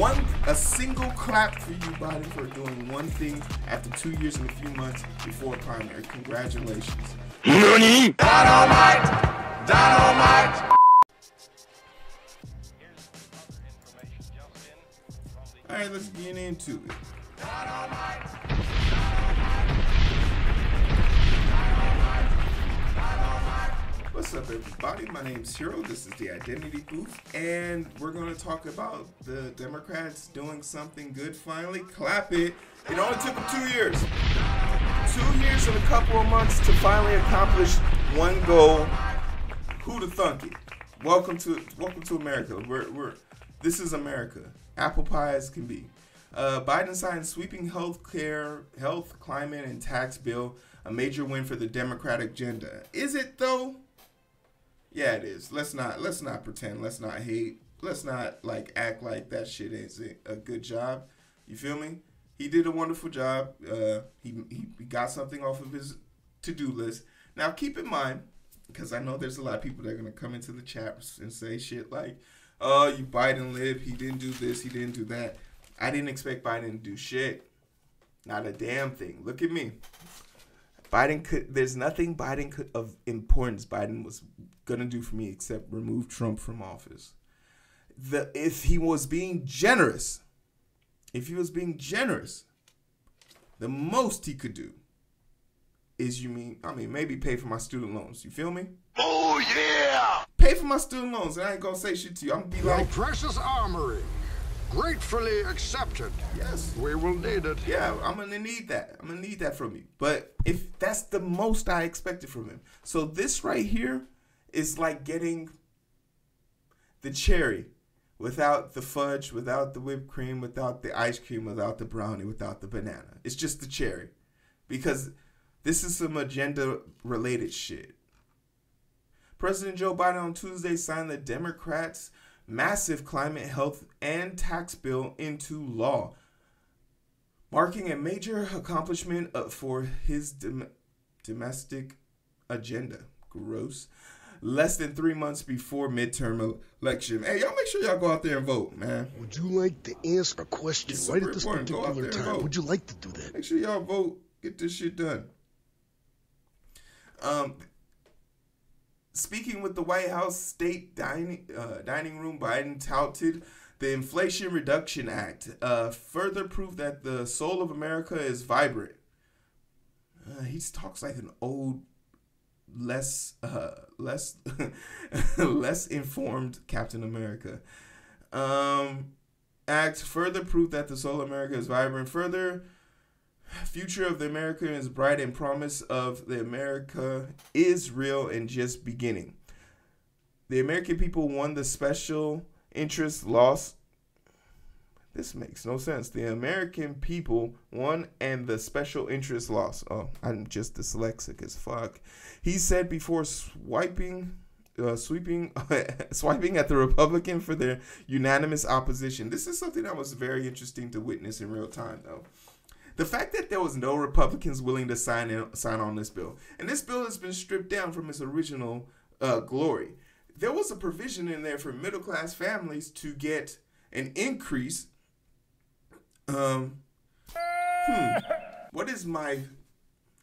A single clap for you, Biden, for doing one thing after 2 years and a few months before a primary. Congratulations. NANI?! Dynamite! Dynamite! All right, let's get into it. What's up, everybody? My name's Hero. This is the Identity Booth, and we're going to talk about the Democrats doing something good finally. Clap it. It only took them 2 years. 2 years and a couple of months to finally accomplish one goal. Who'da thunk it? Welcome to America. This is America. Apple pie as can be. Biden signed sweeping health, climate, and tax bill. A major win for the Democratic agenda. Is it though? Yeah, it is. Let's not pretend. Let's not hate. Let's not act like that shit isn't a good job. You feel me? He did a wonderful job. He got something off of his to-do list. Now keep in mind, because I know there's a lot of people that are gonna come into the chat and say shit like, "Oh, you Biden lib. He didn't do this. He didn't do that." I didn't expect Biden to do shit. Not a damn thing. Look at me. There's nothing of importance Biden was gonna do for me except remove Trump from office. If he was being generous, the most he could do is maybe pay for my student loans. You feel me? Oh yeah! Pay for my student loans, and I ain't gonna say shit to you. I'm gonna be Your like, precious armory, gratefully accepted. yes, We will need it. yeah, I'm gonna need that. I'm gonna need that from you. But if that's the most I expected from him, so this right here is like getting the cherry without the fudge, without the whipped cream, without the ice cream, without the brownie, without the banana. It's just the cherry, because this is some agenda-related shit. President Joe Biden on Tuesday signed the Democrats' massive climate, health, and tax bill into law, marking a major accomplishment for his domestic agenda. Gross. Less than 3 months before midterm election. Hey, y'all make sure y'all go out there and vote, man. Would you like to answer a question It's right super at this important. Go out particular there and time? vote. Would you like to do that? Make sure y'all vote. Get this shit done. Speaking with the White House State Dining Room, Biden touted the Inflation Reduction Act, further proof that the soul of America is vibrant. He talks like an old, less informed Captain America. Act further proof that the soul of America is vibrant. Further, future of the America is bright, and promise of the America is real and just beginning. The American people won, the special interest lost. This makes no sense. The American people won and the special interest lost. Oh, I'm just dyslexic as fuck. He said before swiping at the Republican for their unanimous opposition. This is something that was very interesting to witness in real time, though. The fact that there was no Republicans willing to sign on this bill, and this bill has been stripped down from its original glory. There was a provision in there for middle-class families to get an increase.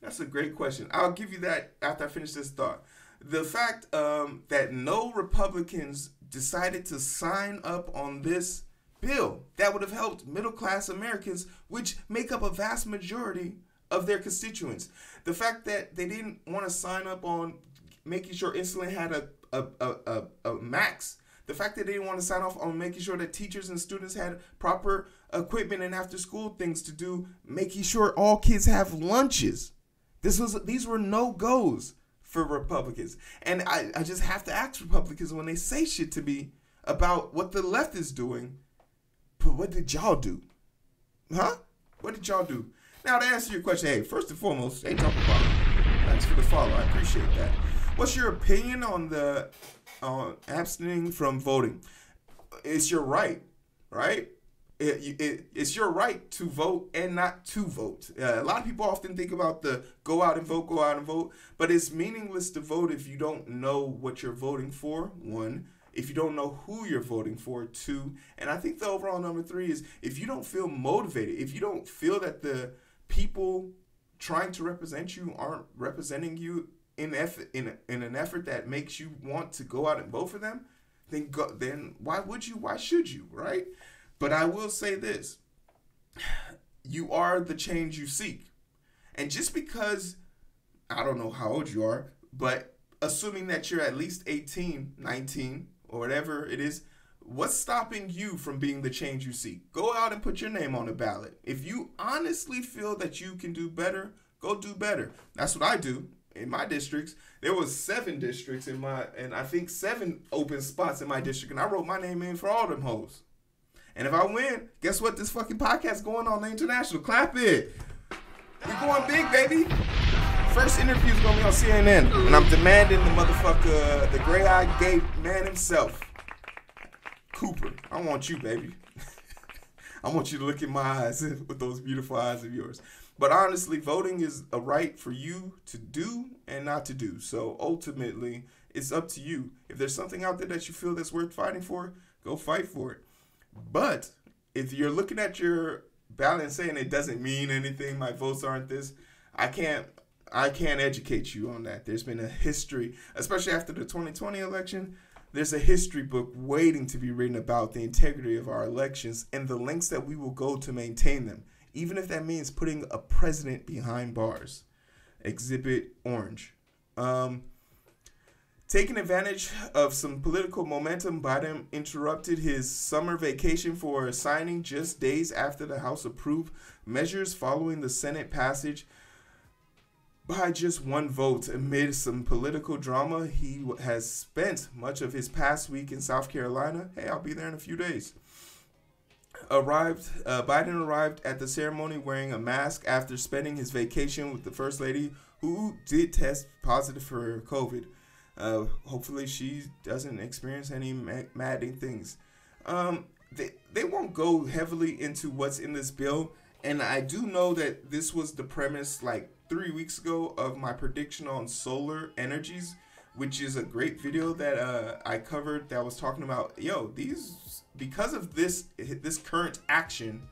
That's a great question. I'll give you that after I finish this thought. The fact that no Republicans decided to sign up on this bill that would have helped middle-class Americans, which make up a vast majority of their constituents. The fact that they didn't want to sign up on making sure insulin had a max. The fact that they didn't want to sign off on making sure that teachers and students had proper equipment and after-school things to do, making sure all kids have lunches. These were no-goes for Republicans. And I just have to ask Republicans when they say shit to me about what the left is doing, but what did y'all do? Huh? What did y'all do? Now, to answer your question, hey, first and foremost, hey, talk about it. Thanks for the follow. I appreciate that. What's your opinion on the abstaining from voting? It's your right, right? It's your right to vote and not to vote. A lot of people often think about the go out and vote, but it's meaningless to vote if you don't know what you're voting for, one. if you don't know who you're voting for, 2, and I think the overall number 3 is if you don't feel motivated, if you don't feel that the people trying to represent you aren't representing you in an effort that makes you want to go out and vote for them, then why would you? Why should you? Right? But I will say this: you are the change you seek, and just because I don't know how old you are, but assuming that you're at least 18, 19, or whatever it is, what's stopping you from being the change you seek? Go out and put your name on the ballot. If you honestly feel that you can do better, go do better. That's what I do in my districts. There was 7 districts and I think 7 open spots in my district, and I wrote my name in for all them hoes. And if I win, guess what? This fucking podcast going on the international. Clap it. We're going big, baby. First interview is going to be on CNN, and I'm demanding the motherfucker, the gray-eyed gay man himself, Cooper. I want you, baby. I want you to look in my eyes with those beautiful eyes of yours. But honestly, voting is a right for you to do and not to do. So ultimately, it's up to you. If there's something out there that you feel that's worth fighting for, go fight for it. But if you're looking at your ballot and saying it doesn't mean anything, my votes aren't this, I can't educate you on that. There's been a history, especially after the 2020 election, there's a history book waiting to be written about the integrity of our elections and the lengths that we will go to maintain them, even if that means putting a president behind bars. Exhibit Orange. Taking advantage of some political momentum, Biden interrupted his summer vacation for signing just days after the House approved measures following the Senate passage by just 1 vote. Amid some political drama, he has spent much of his past week in South Carolina. Hey, I'll be there in a few days. Biden arrived at the ceremony wearing a mask after spending his vacation with the First Lady, who did test positive for COVID. Hopefully she doesn't experience any maddening things. They won't go heavily into what's in this bill, and I do know that this was the premise like 3 weeks ago of my prediction on solar energies, which is a great video that I covered that was talking about, because of this current action,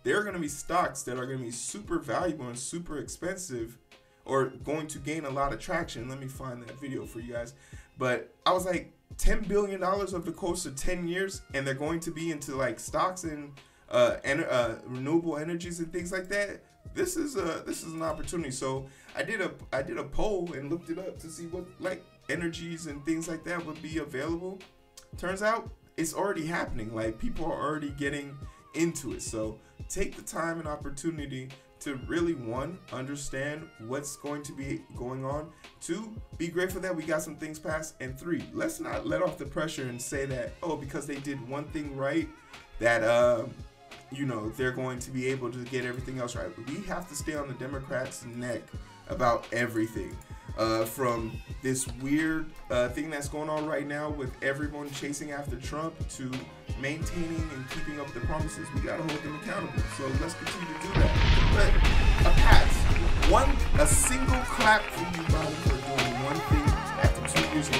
there are going to be stocks that are going to be super valuable and super expensive, or going to gain a lot of traction. Let me find that video for you guys. But I was like, $10 billion over the course of 10 years, and they're going to be into like stocks and renewable energies and things like that. This is an opportunity. So I did a poll and looked it up to see what like energies and things like that would be available. Turns out it's already happening. Like, people are already getting into it. So take the time and opportunity to really, 1, understand what's going to be going on, 2, be grateful that we got some things passed, and 3, let's not let off the pressure and say that, oh, because they did one thing right, that they're going to be able to get everything else right. We have to stay on the Democrats' neck about everything, from this weird thing that's going on right now with everyone chasing after Trump to maintaining and keeping up the promises. We got to hold them accountable. So let's continue to do that. But a single clap for you, Biden, for doing one thing after 2 years of